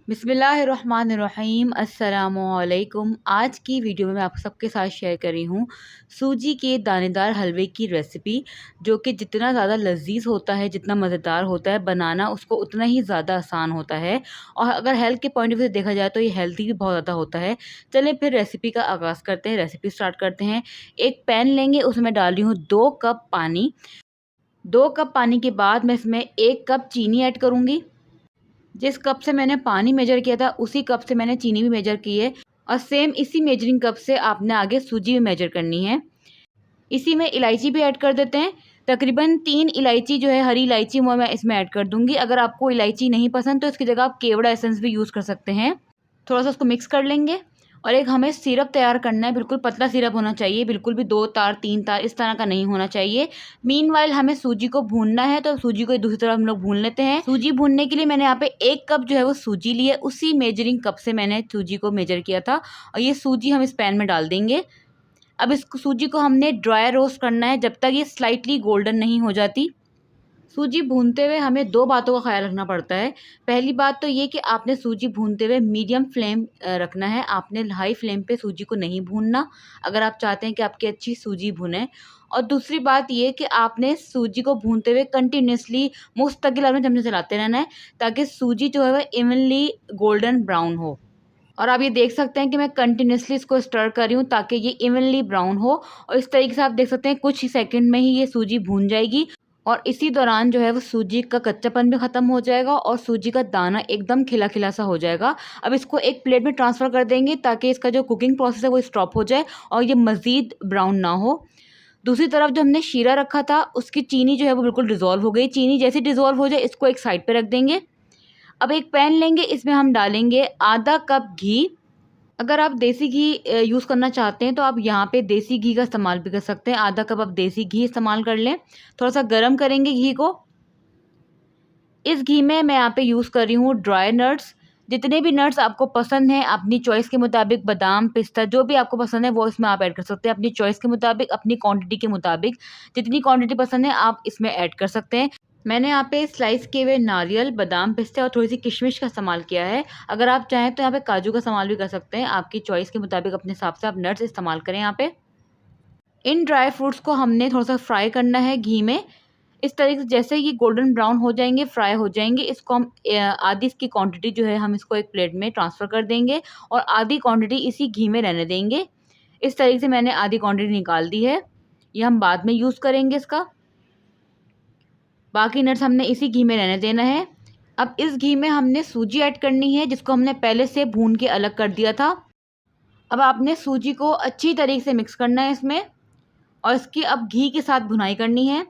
बिस्मिल्लाहिर्रहमानिर्रहीम अस्सलामुअलैकुम। आज की वीडियो में मैं आप सबके साथ शेयर कर रही हूँ सूजी के दानेदार हलवे की रेसिपी, जो कि जितना ज़्यादा लजीज होता है, जितना मज़ेदार होता है, बनाना उसको उतना ही ज़्यादा आसान होता है। और अगर हेल्थ के पॉइंट ऑफ व्यू से देखा जाए तो ये हेल्दी भी बहुत ज़्यादा होता है। चलें फिर रेसिपी का आगाज़ करते हैं, रेसिपी स्टार्ट करते हैं। एक पैन लेंगे, उसमें डाल रही हूँ 2 कप पानी। 2 कप पानी के बाद मैं इसमें 1 कप चीनी ऐड करूँगी। जिस कप से मैंने पानी मेजर किया था उसी कप से मैंने चीनी भी मेजर की है, और सेम इसी मेजरिंग कप से आपने आगे सूजी भी मेजर करनी है। इसी में इलायची भी ऐड कर देते हैं। तकरीबन 3 इलायची जो है, हरी इलायची वो मैं इसमें ऐड कर दूंगी। अगर आपको इलायची नहीं पसंद तो इसकी जगह आप केवड़ा एसेंस भी यूज़ कर सकते हैं। थोड़ा सा उसको मिक्स कर लेंगे। और एक हमें सिरप तैयार करना है, बिल्कुल पतला सिरप होना चाहिए, बिल्कुल भी 2 तार 3 तार इस तरह का नहीं होना चाहिए। मीनवाइल हमें सूजी को भूनना है, तो सूजी को दूसरी तरफ हम लोग भून लेते हैं। सूजी भूनने के लिए मैंने यहाँ पे 1 कप जो है वो सूजी ली है, उसी मेजरिंग कप से मैंने सूजी को मेजर किया था। और ये सूजी हम इस पैन में डाल देंगे। अब इस सूजी को हमने ड्राई रोस्ट करना है जब तक ये स्लाइटली गोल्डन नहीं हो जाती। सूजी भूनते हुए हमें 2 बातों का ख्याल रखना पड़ता है। पहली बात तो ये कि आपने सूजी भूनते हुए मीडियम फ्लेम रखना है, आपने हाई फ्लेम पे सूजी को नहीं भूनना, अगर आप चाहते हैं कि आपकी अच्छी सूजी भुने। और दूसरी बात ये कि आपने सूजी को भूनते हुए कंटिन्यूअसली मुस्तकिल आपने चमचे चलाते रहना है, ताकि सूजी जो है वह इवनली गोल्डन ब्राउन हो। और आप ये देख सकते हैं कि मैं कंटिन्यूअसली इसको स्टर कर रही हूँ ताकि ये इवनली ब्राउन हो। और इस तरीके से आप देख सकते हैं कुछ ही सेकंड में ही ये सूजी भून जाएगी। और इसी दौरान जो है वो सूजी का कच्चापन भी ख़त्म हो जाएगा और सूजी का दाना एकदम खिला खिला सा हो जाएगा। अब इसको एक प्लेट में ट्रांसफ़र कर देंगे ताकि इसका जो कुकिंग प्रोसेस है वो स्टॉप हो जाए और ये मज़ीद ब्राउन ना हो। दूसरी तरफ जो हमने शीरा रखा था उसकी चीनी जो है वो बिल्कुल डिज़ोल्व हो गई। चीनी जैसे डिज़ोल्व हो जाए इसको एक साइड पे रख देंगे। अब एक पैन लेंगे, इसमें हम डालेंगे आधा कप घी। अगर आप देसी घी यूज़ करना चाहते हैं तो आप यहाँ पे देसी घी का इस्तेमाल भी कर सकते हैं। आधा कप आप देसी घी इस्तेमाल कर लें। थोड़ा सा गर्म करेंगे घी को। इस घी में मैं यहाँ पे यूज़ कर रही हूँ ड्राई नट्स। जितने भी नट्स आपको पसंद हैं अपनी चॉइस के मुताबिक, बादाम, पिस्ता, जो भी आपको पसंद है वो इसमें आप ऐड कर सकते हैं अपनी चॉइस के मुताबिक, अपनी क्वांटिटी के मुताबिक। जितनी क्वांटिटी पसंद है आप इसमें ऐड कर सकते हैं। मैंने यहाँ पे स्लाइस किए हुए नारियल, बादाम, पिस्ते और थोड़ी सी किशमिश का इस्तेमाल किया है। अगर आप चाहें तो यहाँ पे काजू का इस्तेमाल भी कर सकते हैं। आपकी चॉइस के मुताबिक अपने हिसाब से आप नट्स इस्तेमाल करें। यहाँ पे इन ड्राई फ्रूट्स को हमने थोड़ा सा फ्राई करना है घी में। इस तरीके से जैसे ये गोल्डन ब्राउन हो जाएंगे, फ्राई हो जाएंगे, इसको हम आधी इसकी क्वांटिटी जो है हम इसको एक प्लेट में ट्रांसफ़र कर देंगे और आधी क्वांटिटी इसी घी में रहने देंगे। इस तरीके से मैंने आधी क्वांटिटी निकाल दी है, ये हम बाद में यूज़ करेंगे इसका। बाकी नट्स हमने इसी घी में रहने देना है। अब इस घी में हमने सूजी ऐड करनी है जिसको हमने पहले से भून के अलग कर दिया था। अब आपने सूजी को अच्छी तरीके से मिक्स करना है इसमें, और इसकी अब घी के साथ भुनाई करनी है।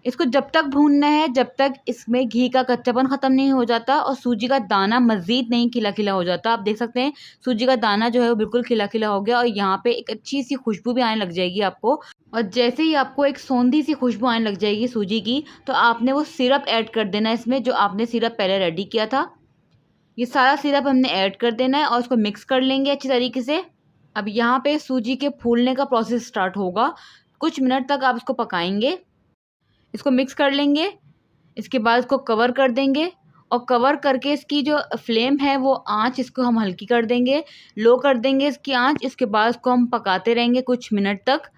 इसको जब तक भूनना है जब तक इसमें घी का कच्चापन ख़त्म नहीं हो जाता और सूजी का दाना मज़ीद नहीं खिला खिला हो जाता। आप देख सकते हैं सूजी का दाना जो है वो बिल्कुल खिला खिला हो गया और यहाँ पे एक अच्छी सी खुशबू भी आने लग जाएगी आपको। और जैसे ही आपको एक सौंधी सी खुशबू आने लग जाएगी सूजी की, तो आपने वो सिरप ऐड कर देना है इसमें, जो आपने सिरप पहले रेडी किया था। ये सारा सिरप हमने ऐड कर देना है और उसको मिक्स कर लेंगे अच्छी तरीके से। अब यहाँ पे सूजी के फूलने का प्रोसेस स्टार्ट होगा। कुछ मिनट तक आप इसको पकाएंगे, इसको मिक्स कर लेंगे। इसके बाद इसको कवर कर देंगे और कवर करके इसकी जो फ्लेम है वो आँच इसको हम हल्की कर देंगे, लो कर देंगे इसकी आँच। इसके बाद इसको हम पकाते रहेंगे कुछ मिनट तक।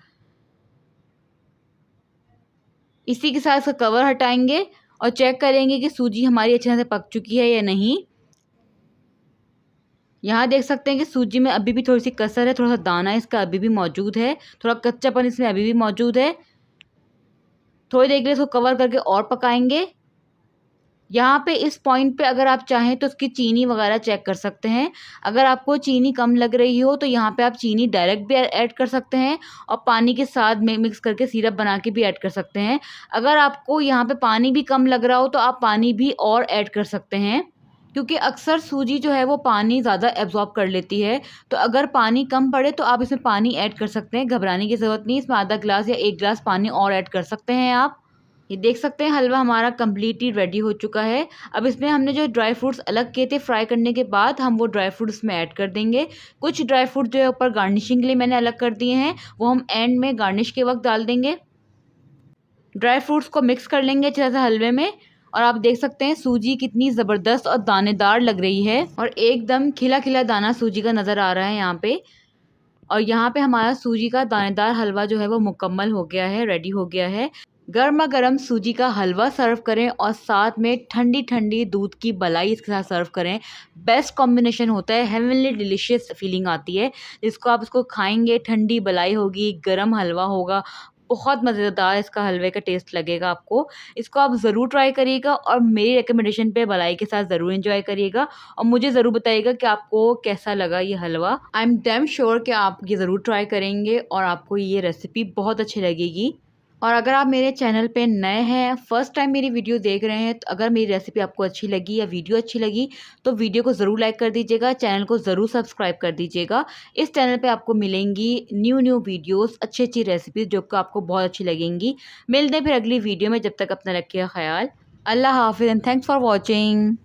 इसी के साथ इसका कवर हटाएंगे और चेक करेंगे कि सूजी हमारी अच्छे से पक चुकी है या नहीं। यहाँ देख सकते हैं कि सूजी में अभी भी थोड़ी सी कसर है, थोड़ा सा दाना इसका अभी भी मौजूद है, थोड़ा कच्चापन इसमें अभी भी मौजूद है। थोड़ी देर के लिए इसको कवर करके और पकाएंगे। यहाँ पे इस पॉइंट पे अगर आप चाहें तो उसकी चीनी वगैरह चेक कर सकते हैं। अगर आपको चीनी कम लग रही हो तो यहाँ पे आप चीनी डायरेक्ट भी ऐड कर सकते हैं और पानी के साथ में मिक्स करके सिरप बना के भी ऐड कर सकते हैं। अगर आपको यहाँ पे पानी भी कम लग रहा हो तो आप पानी भी और ऐड कर सकते हैं, क्योंकि अक्सर सूजी जो है वो पानी ज़्यादा एब्जॉर्ब कर लेती है। तो अगर पानी कम पड़े तो आप इसमें पानी ऐड कर सकते हैं, घबराने की ज़रूरत नहीं। इसमें आधा गिलास या 1 गिलास पानी और ऐड कर सकते हैं आप। ये देख सकते हैं हलवा हमारा कम्प्लीटली रेडी हो चुका है। अब इसमें हमने जो ड्राई फ्रूट्स अलग किए थे फ्राई करने के बाद, हम वो ड्राई फ्रूट्स में ऐड कर देंगे। कुछ ड्राई फ्रूट जो है ऊपर गार्निशिंग के लिए मैंने अलग कर दिए हैं, वो हम एंड में गार्निश के वक्त डाल देंगे। ड्राई फ्रूट्स को मिक्स कर लेंगे अच्छे से हलवे में। और आप देख सकते हैं सूजी कितनी ज़बरदस्त और दानेदार लग रही है और एकदम खिला खिला दाना सूजी का नज़र आ रहा है यहाँ पे। और यहाँ पे हमारा सूजी का दानेदार हलवा जो है वो मुकम्मल हो गया है, रेडी हो गया है। गर्मा गर्म सूजी का हलवा सर्व करें और साथ में ठंडी ठंडी दूध की मलाई इसके साथ सर्व करें। बेस्ट कॉम्बिनेशन होता है, हेवनली डिलीशियस फीलिंग आती है। जिसको आप उसको खाएंगे, ठंडी मलाई होगी, गरम हलवा होगा, बहुत मज़ेदार इसका हलवे का टेस्ट लगेगा आपको। इसको आप ज़रूर ट्राई करिएगा और मेरी रिकमेंडेशन पे मलाई के साथ ज़रूर एंजॉय करिएगा और मुझे ज़रूर बताइएगा कि आपको कैसा लगा ये हलवा। आई एम डैम श्योर कि आप ये ज़रूर ट्राई करेंगे और आपको ये रेसिपी बहुत अच्छी लगेगी। और अगर आप मेरे चैनल पे नए हैं, फर्स्ट टाइम मेरी वीडियो देख रहे हैं, तो अगर मेरी रेसिपी आपको अच्छी लगी या वीडियो अच्छी लगी तो वीडियो को ज़रूर लाइक कर दीजिएगा, चैनल को ज़रूर सब्सक्राइब कर दीजिएगा। इस चैनल पे आपको मिलेंगी न्यू वीडियोस, अच्छी अच्छी रेसिपीज़ जो कि आपको बहुत अच्छी लगेंगी। मिलते हैं फिर अगली वीडियो में, जब तक अपना रखिए ख्याल। अल्लाह हाफिज़ एंड थैंक्स फॉर वॉचिंग।